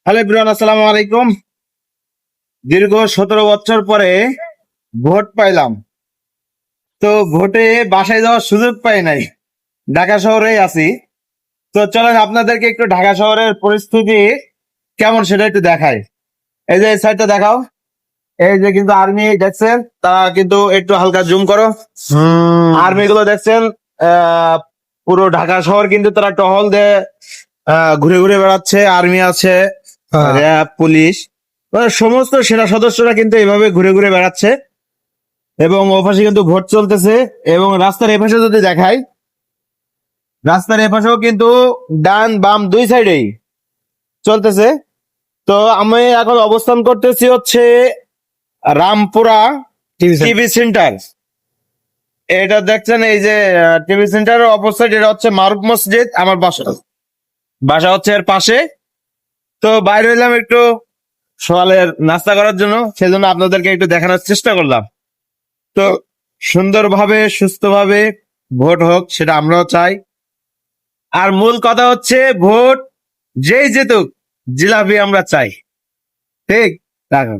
Hello everyone, আসসালামু আলাইকুম। দীর্ঘ 17 বছর পরে ভোট পাইলাম। তো ভোটে বাসায় যাওয়ার সুযোগ পাই নাই, ঢাকা শহরেই আছি। তো চলেন আপনাদেরকে একটু ঢাকা শহরের পরিস্থিতি কেমন সেটা একটু দেখাই। এই যে এই সাইডটা দেখাও, এই যে কিন্তু আর্মি দেখছেন, তারা কিন্তু একটু হালকা জুম করো। আর্মি গুলো দেখছেন, পুরো ঢাকা শহর কিন্তু তারা টহল দিয়ে ঘুরে ঘুরে বেড়াচ্ছে। আর্মি আছে, র্যাব, পুলিশ, মানে সমস্ত সেনা সদস্যরা কিন্তু এভাবে ঘুরে ঘুরে বেড়াচ্ছে। এবং ওপাশে কিন্তু ভোট চলতেছে। এবং রাস্তার এপাশে যদি দেখাই, রাস্তার এপাশেও কিন্তু ডান বাম দুই সাইডেই চলতেছে। তো আমি এখন অবস্থান করতেছি হচ্ছে রামপুরা টিভি সেন্টার। এটা দেখছেন, এই যে টিভি সেন্টারের অপোজিট, এটা হচ্ছে মারুফ মসজিদ। আমার বাসা বাসা হচ্ছে এর পাশে। তো বাইরে হইলাম একটু সকালের নাস্তা করার জন্য, সেজন্য আপনাদেরকে একটু দেখানোর চেষ্টা করলাম। তো সুন্দরভাবে সুস্থভাবে ভোট হোক, সেটা আমরাও চাই। আর মূল কথা হচ্ছে, ভোট যেই জিতুক, জিলাপি আমরা চাই। ঠিক, রাখুন।